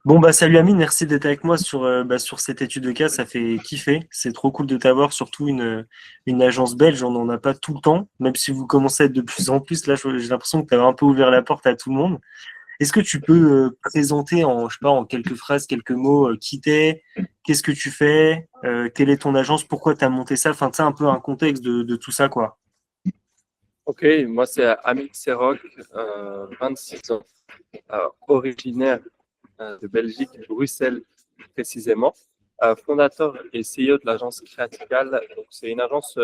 Bon bah salut Amine, merci d'être avec moi sur cette étude de cas, ça fait kiffer, c'est trop cool de t'avoir, surtout une agence belge, on n'en a pas tout le temps, même si vous commencez à être de plus en plus, là j'ai l'impression que tu as un peu ouvert la porte à tout le monde. Est-ce que tu peux présenter en, je sais pas, en quelques phrases, quelques mots, qui t'es, qu'est-ce que tu fais, quelle est ton agence, pourquoi tu as monté ça, enfin tu sais un peu un contexte de tout ça quoi. Ok, moi c'est Amine Serroc, 26 ans, originaire de Belgique, Bruxelles précisément, fondateur et CEO de l'agence Créatical. Donc c'est une agence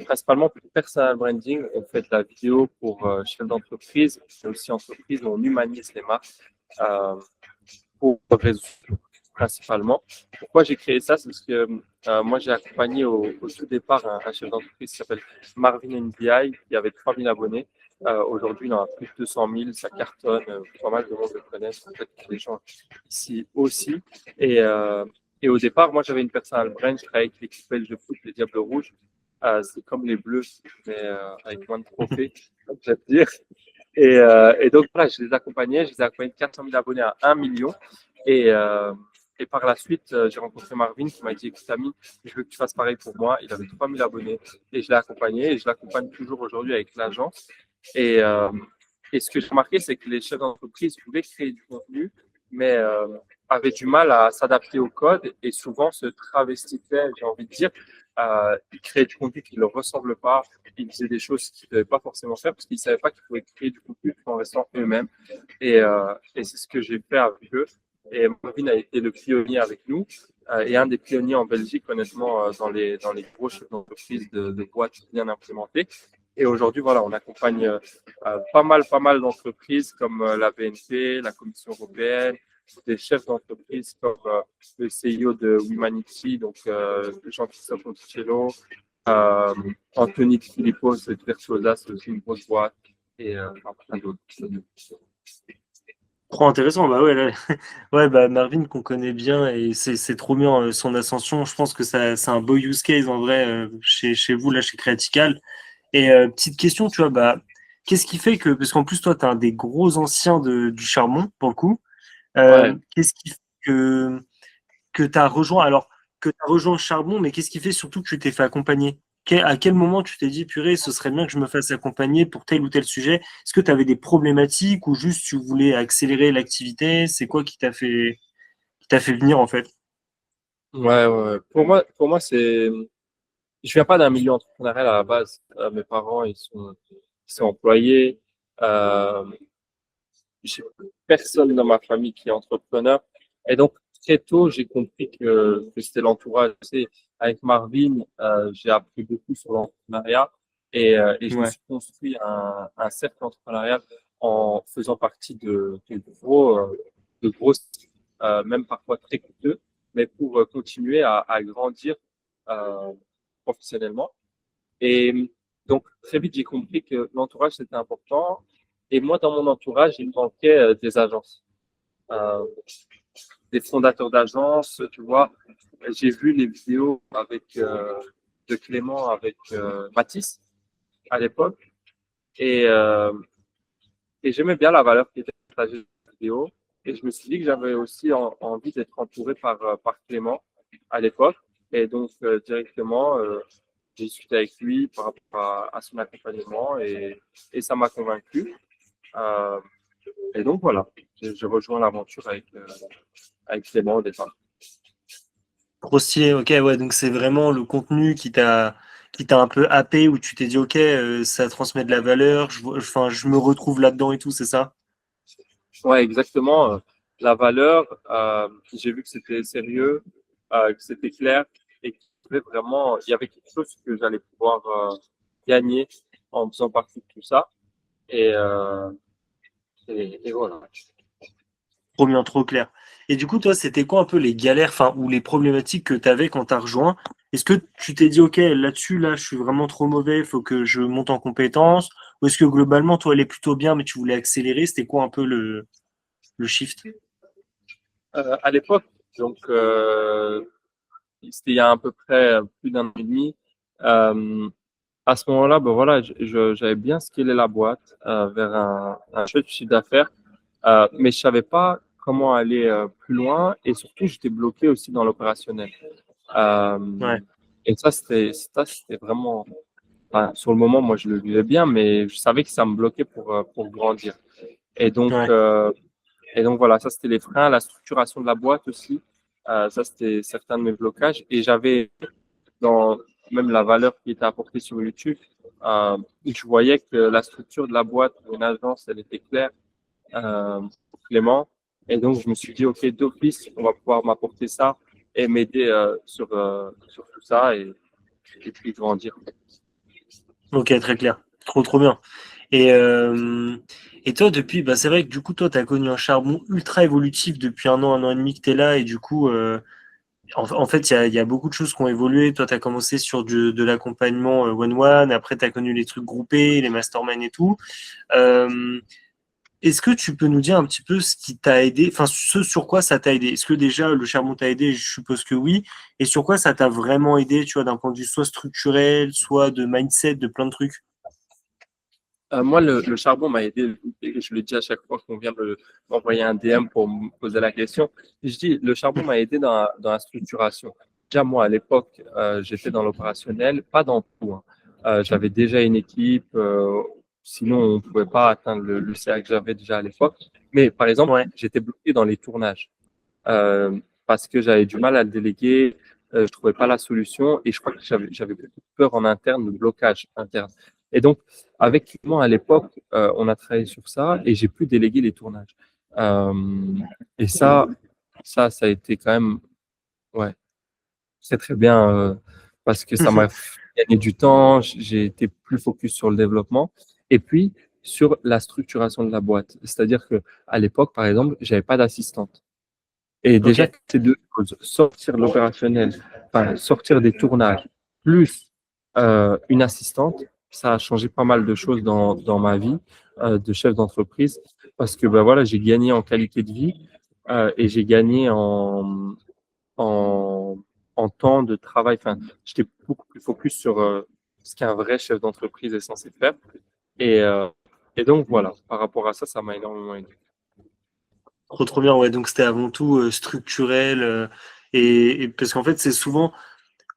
principalement pour personal branding. On fait de la vidéo pour chefs d'entreprise, mais aussi entreprises, on humanise les marques. Euh, pour réseaux sociaux principalement. Pourquoi j'ai créé ça? C'est parce que moi, j'ai accompagné au tout départ un chef d'entreprise qui s'appelle Marvin NBI, qui avait 3000 abonnés. Aujourd'hui, il en a plus de 200 000, ça cartonne, pas mal de monde le connaissent, peut-être que les gens ici aussi. Et, euh, et au départ, moi, j'avais une personal brand, je travaillais avec l'équipe belge de foot, les Diables Rouges. C'est comme les Bleus, mais avec moins de trophées, comme j'aime dire. Et donc, voilà, je les ai accompagnés de 400 000 abonnés à 1 million. Et, euh, et par la suite, j'ai rencontré Marvin qui m'a dit, écoute, Amine, je veux que tu fasses pareil pour moi. Il avait 3000 abonnés et je l'ai accompagné et je l'accompagne toujours aujourd'hui avec l'agence. Et, euh, et ce que j'ai remarqué, c'est que les chefs d'entreprise voulaient créer du contenu, mais avaient du mal à s'adapter au code et souvent se travestissaient, j'ai envie de dire. Ils créaient du contenu qui ne leur ressemble pas, ils faisaient des choses qu'ils ne devaient pas forcément faire parce qu'ils ne savaient pas qu'ils pouvaient créer du contenu tout en restant eux-mêmes. Et c'est ce que j'ai fait avec eux. Et Marvin a été le pionnier avec nous et un des pionniers en Belgique, honnêtement, dans les gros chefs d'entreprise de boîtes bien implémentées. Et aujourd'hui, voilà, on accompagne pas mal d'entreprises comme la BNP, la Commission européenne, des chefs d'entreprise comme le CEO de Humanity, donc Jean-Christophe Monticello, euh, Anthony Di Filippo, c'est Vertuosa, c'est aussi une grosse boîte, et plein d'autres. Trop intéressant, bah ouais, là, ouais, bah Marvin qu'on connaît bien et c'est trop bien son ascension. Je pense que ça c'est un beau use case en vrai chez vous là chez Creatical. Et petite question, tu vois, bah qu'est-ce qui fait que parce qu'en plus toi tu es un des gros anciens du charbon pour le coup. Ouais, Qu'est-ce qui fait que tu as rejoint alors que tu as rejoint le charbon, mais qu'est-ce qui fait surtout que tu t'es fait accompagner? À quel moment tu t'es dit, purée, ce serait bien que je me fasse accompagner pour tel ou tel sujet? Est-ce que tu avais des problématiques ou juste tu voulais accélérer l'activité? C'est quoi qui t'a fait venir en fait? ouais, ouais. Pour moi, je viens pas d'un milieu entrepreneurial à la base. Mes parents, ils sont employés. Euh, j'ai personne dans ma famille qui est entrepreneur. Et donc, très tôt, j'ai compris que c'était l'entourage. Tu sais, avec Marvin, j'ai appris beaucoup sur l'entrepreneuriat et je me Ouais. suis construit un cercle entrepreneurial en faisant partie de gros, même parfois très coûteux, mais pour continuer à grandir euh, professionnellement. Et donc, très vite, j'ai compris que l'entourage, c'était important. Et moi, dans mon entourage, il me manquait des agences, euh, des fondateurs d'agences, tu vois. J'ai vu les vidéos de Clément avec Mathis à l'époque. Et, euh, et j'aimais bien la valeur qui était partagée dans les vidéos. Et je me suis dit que j'avais aussi envie d'être entouré par Clément à l'époque. Et donc, directement, j'ai discuté avec lui par rapport à son accompagnement et ça m'a convaincu. Euh, et donc, voilà, j'ai rejoint l'aventure avec Clément au départ. Trop stylé, ok, ouais, donc c'est vraiment le contenu qui t'a un peu happé, où tu t'es dit, ok, ça transmet de la valeur, enfin, je me retrouve là-dedans et tout, c'est ça? Ouais, exactement. La valeur, j'ai vu que c'était sérieux, que c'était clair et qu'il y avait vraiment, il y avait quelque chose que j'allais pouvoir gagner en faisant partie de tout ça. Et, euh, et voilà. Trop bien, trop clair. Et du coup, toi, c'était quoi un peu les galères, enfin, ou les problématiques que tu avais quand tu as rejoint? Est-ce que tu t'es dit, OK, là-dessus, là, je suis vraiment trop mauvais, il faut que je monte en compétence? Ou est-ce que globalement, toi, elle est plutôt bien, mais tu voulais accélérer? C'était quoi un peu le shift? À l'époque, donc c'était il y a à peu près plus d'un an et demi. Euh, à ce moment-là, ben voilà, j'avais bien scalé la boîte vers un chouette chiffre d'affaires, mais je savais pas comment aller plus loin. Et surtout, j'étais bloqué aussi dans l'opérationnel. Euh, Ouais, et c'était vraiment, enfin, sur le moment, moi, je le vivais bien, mais je savais que ça me bloquait pour grandir. Et donc, ouais. euh, et donc voilà, ça c'était les freins, la structuration de la boîte aussi. Ça c'était certains de mes blocages. Et j'avais dans même la valeur qui était apportée sur YouTube, je voyais que la structure de la boîte pour une agence, elle était claire, pour Clément. Et donc je me suis dit, ok, d'office, on va pouvoir m'apporter ça et m'aider sur tout ça et puis grandir. Ok, très clair. Trop, trop bien. Et, euh, et toi, depuis, bah, c'est vrai que du coup, toi, tu as connu un charbon ultra évolutif depuis un an et demi que tu es là. Et du coup, en fait, il y a beaucoup de choses qui ont évolué. Toi, tu as commencé sur de l'accompagnement one-one. Après, tu as connu les trucs groupés, les masterminds et tout. Euh, Est-ce que tu peux nous dire un petit peu ce qui t'a aidé, enfin, ce sur quoi ça t'a aidé? Est-ce que déjà le charbon t'a aidé? Je suppose que oui. Et sur quoi ça t'a vraiment aidé, tu vois, d'un point de vue soit structurel, soit de mindset, de plein de trucs? Moi, le charbon m'a aidé, et je le dis à chaque fois qu'on vient de m'envoyer un DM pour me poser la question. Je dis, le charbon m'a aidé dans la structuration. Déjà, moi, à l'époque, j'étais dans l'opérationnel, pas dans tout, hein. J'avais déjà une équipe, sinon on ne pouvait pas atteindre le CA que j'avais déjà à l'époque. Mais par exemple, Ouais, j'étais bloqué dans les tournages parce que j'avais du mal à le déléguer, je trouvais pas la solution et je crois que j'avais beaucoup de peur en interne, de blocage interne. Et donc, avec Clément à l'époque, on a travaillé sur ça et j'ai pu déléguer les tournages. Euh, et ça a été quand même, ouais, c'est très bien parce que ça m'a fait gagner du temps, j'ai été plus focus sur le développement et puis sur la structuration de la boîte. C'est-à-dire que à l'époque, par exemple, j'avais pas d'assistante. Et ok. déjà, ces deux choses, sortir de l'opérationnel, enfin, sortir des tournages, plus une assistante, ça a changé pas mal de choses dans ma vie de chef d'entreprise parce que ben voilà, j'ai gagné en qualité de vie et j'ai gagné en, en temps de travail. Enfin, j'étais beaucoup plus focus sur ce qu'un vrai chef d'entreprise est censé faire. Et, euh, et donc voilà, par rapport à ça, ça m'a énormément aidé. Trop, trop bien. Ouais, donc c'était avant tout structurel. Et parce qu'en fait, c'est souvent.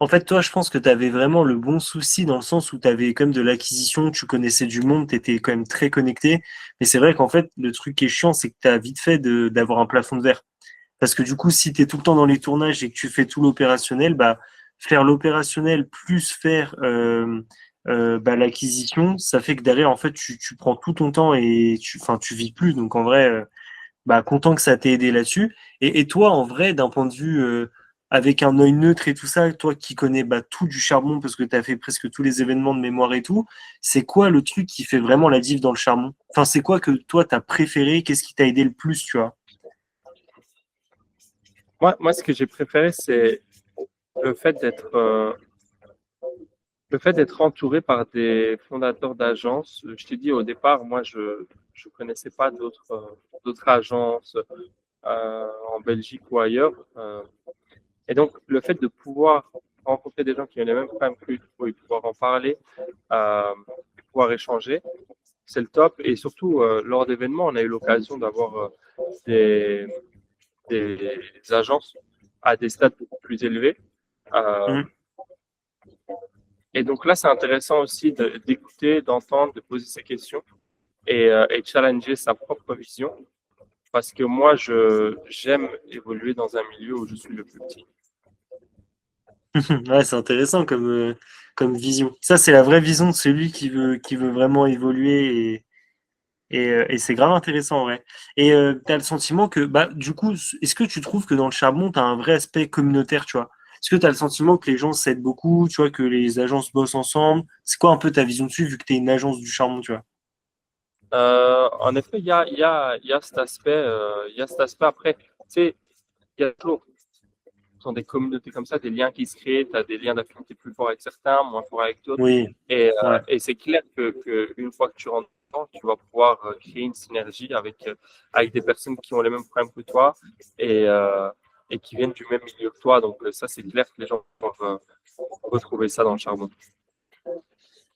En fait, toi, je pense que tu avais vraiment le bon souci dans le sens où tu avais quand même de l'acquisition, tu connaissais du monde, tu étais quand même très connecté. Mais c'est vrai qu'en fait, le truc qui est chiant, c'est que tu as vite fait d'avoir un plafond de verre. Parce que du coup, si tu es tout le temps dans les tournages et que tu fais tout l'opérationnel, bah, faire l'opérationnel plus faire bah, l'acquisition, ça fait que derrière, en fait, tu prends tout ton temps et enfin, tu vis plus. Donc en vrai, bah, content que ça t'ait aidé là-dessus. Et toi, en vrai, d'un point de vue avec un œil neutre et tout ça, toi qui connais bah, tout du charbon parce que tu as fait presque tous les événements de mémoire et tout, c'est quoi le truc qui fait vraiment la diff dans le charbon? Enfin, c'est quoi que toi, tu as préféré? Qu'est-ce qui t'a aidé le plus, tu vois? Moi, ce que j'ai préféré, c'est le fait d'être le fait d'être entouré par des fondateurs d'agences. Je t'ai dit au départ, moi, je connaissais pas d'autres agences en Belgique ou ailleurs. Et donc, le fait de pouvoir rencontrer des gens qui ont les mêmes problèmes que lui, et pouvoir en parler, et pouvoir échanger, c'est le top. Et surtout, lors d'événements, on a eu l'occasion d'avoir des, des agences à des stades beaucoup plus élevés. Euh, Mhm. et donc là, c'est intéressant aussi d'écouter, d'entendre, de poser ses questions et challenger sa propre vision. Parce que moi, j'aime évoluer dans un milieu où je suis le plus petit. Ouais, c'est intéressant comme vision. Ça, c'est la vraie vision de celui qui veut vraiment évoluer et c'est grave intéressant, ouais. Et tu as le sentiment que, bah, du coup, est-ce que tu trouves que dans le charbon, tu as un vrai aspect communautaire, tu vois? Est-ce que tu as le sentiment que les gens s'aident beaucoup, tu vois, que les agences bossent ensemble? C'est quoi un peu ta vision dessus, vu que tu es une agence du charbon, tu vois? En effet, il y a cet aspect, il y a cet aspect après, tu sais, il y a toujours dans des communautés comme ça, des liens qui se créent, tu as des liens d'affinité plus forts avec certains, moins forts avec d'autres. Oui, ouais. Et c'est clair que une fois que tu rentres dedans, tu vas pouvoir créer une synergie avec des personnes qui ont les mêmes problèmes que toi et, euh, et qui viennent du même milieu que toi. Donc ça, c'est clair que les gens peuvent retrouver ça dans le charbon.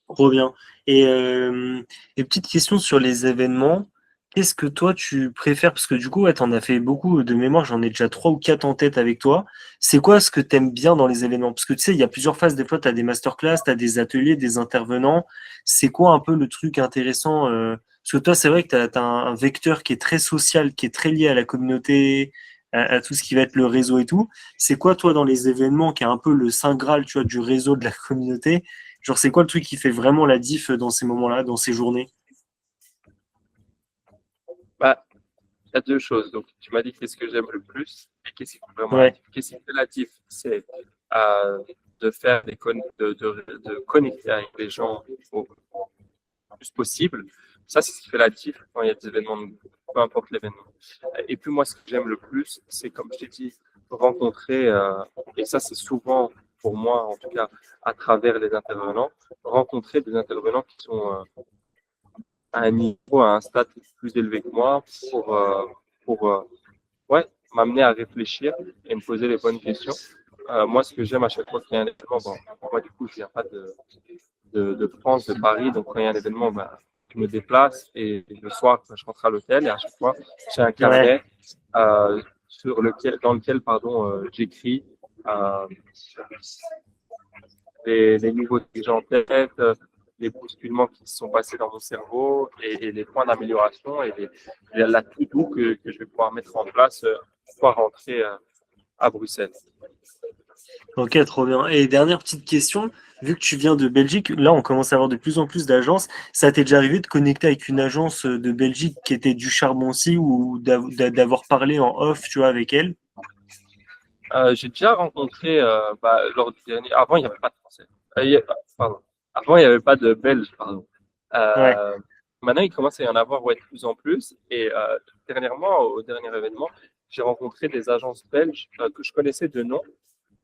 Trop bien. Et, euh, et petite question sur les événements. Qu'est-ce que toi tu préfères? Parce que du coup, ouais, t'en as fait beaucoup de mémoire, j'en ai déjà trois ou quatre en tête avec toi. C'est quoi ce que t'aimes bien dans les événements? Parce que tu sais, il y a plusieurs phases. Des fois, t'as des masterclass, t'as des ateliers, des intervenants. C'est quoi un peu le truc intéressant? Parce que toi, c'est vrai que t'as un vecteur qui est très social, qui est très lié à la communauté, à tout ce qui va être le réseau et tout. C'est quoi, toi, dans les événements, qui est un peu le saint graal, tu vois, du réseau de la communauté? Genre, c'est quoi le truc qui fait vraiment la diff dans ces moments-là, dans ces journées? Bah, il y a deux choses. Donc, tu m'as dit qu'est-ce que j'aime le plus et qu'est-ce qui fait vraiment la Ouais, diff. Qu'est-ce qui fait la diff? C'est de faire de connecter avec les gens au plus possible. Ça, c'est ce qui fait la diff quand il y a des événements, peu importe l'événement. Et puis moi, ce que j'aime le plus, c'est comme je t'ai dit, rencontrer, et ça c'est souvent pour moi, en tout cas, à travers les intervenants, rencontrer des intervenants qui sont à un niveau, à un stade plus élevé que moi pour ouais, m'amener à réfléchir et me poser les bonnes questions. Moi, ce que j'aime à chaque fois qu'il y a un événement, bon, moi, du coup, je viens pas de France, de Paris. Donc, quand il y a un événement, ben, je me déplace et le soir, je rentre à l'hôtel et à chaque fois, j'ai un ouais. carnet dans lequel j'écris euh, les nouveautés que j'ai en tête, les bousculements qui se sont passés dans mon cerveau et les points d'amélioration et la to-do que je vais pouvoir mettre en place une fois rentré à Bruxelles. Ok, trop bien. Et dernière petite question, vu que tu viens de Belgique, là on commence à avoir de plus en plus d'agences. Ça t'est déjà arrivé de connecter avec une agence de Belgique qui était du charbon aussi ou d'avoir parlé en off, tu vois, avec elle? J'ai déjà rencontré, lors du dernier, avant il n'y avait pas de Français. Pardon. Avant il n'y avait pas de Belges, pardon. Ouais, Euh, Maintenant il commence à y en avoir ouais, de plus en plus. Et dernièrement, au dernier événement, j'ai rencontré des agences belges que je connaissais de nom,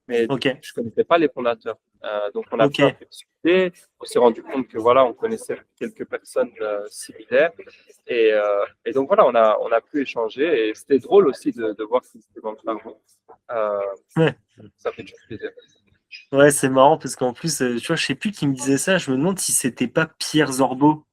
mais ok, je connaissais pas les fondateurs. Donc on a pu un ok. peu discuter. On s'est rendu compte que voilà, on connaissait quelques personnes similaires. Et donc voilà, on a pu échanger. Et c'était drôle aussi de voir qu'ils étaient dans le charbon. Euh, Ouais, Ça fait du plaisir. ouais, c'est marrant parce qu'en plus, tu vois, je sais plus qui me disait ça. Je me demande si c'était pas Pierre Zorbo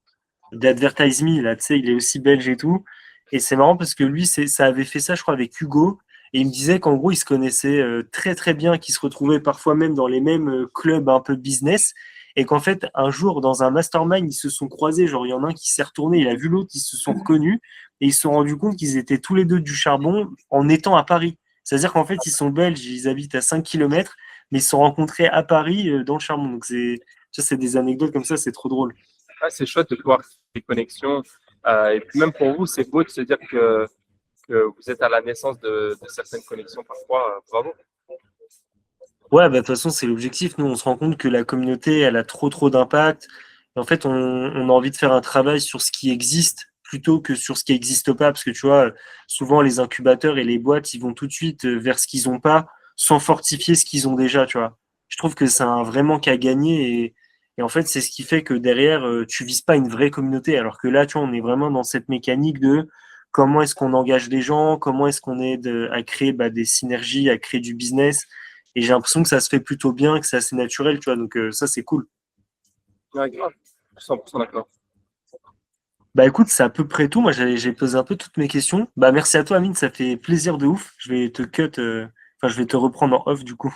d'Advertise Me, là, tu sais, il est aussi belge et tout. Et c'est marrant parce que lui, ça avait fait ça, je crois, avec Hugo. Et il me disait qu'en gros, ils se connaissaient très très bien, qu'ils se retrouvaient parfois même dans les mêmes clubs un peu business. Et qu'en fait, un jour, dans un mastermind, ils se sont croisés. Genre, il y en a un qui s'est retourné, il a vu l'autre, ils se sont reconnus. Et ils se sont rendus compte qu'ils étaient tous les deux du charbon en étant à Paris. C'est-à-dire qu'en fait, ils sont belges, ils habitent à 5 kilomètres, mais ils se sont rencontrés à Paris dans le charbon. Donc, c'est des anecdotes comme ça, c'est trop drôle. Ah, c'est chouette de voir ces connexions. Et puis même pour vous, c'est beau de se dire que vous êtes à la naissance de certaines connexions parfois. Bravo. Ouais, bah, de toute façon, c'est l'objectif. Nous, on se rend compte que la communauté, elle a trop d'impact. Et en fait, on a envie de faire un travail sur ce qui existe plutôt que sur ce qui n'existe pas. Parce que tu vois, souvent, les incubateurs et les boîtes, ils vont tout de suite vers ce qu'ils n'ont pas sans fortifier ce qu'ils ont déjà, tu vois. Je trouve que c'est un vrai manque à gagner. Et en fait, c'est ce qui fait que derrière, tu vises pas une vraie communauté. Alors que là, tu vois, on est vraiment dans cette mécanique de comment est-ce qu'on engage les gens, comment est-ce qu'on aide à créer bah, des synergies, à créer du business. Et j'ai l'impression que ça se fait plutôt bien, que c'est assez naturel, tu vois. Donc ça, c'est cool. Ouais, grave. 100% d'accord. Bah écoute, c'est à peu près tout. Moi, j'ai posé un peu toutes mes questions. Bah merci à toi, Amine. Ça fait plaisir de ouf. Je vais te cut, enfin, je vais te reprendre en off du coup.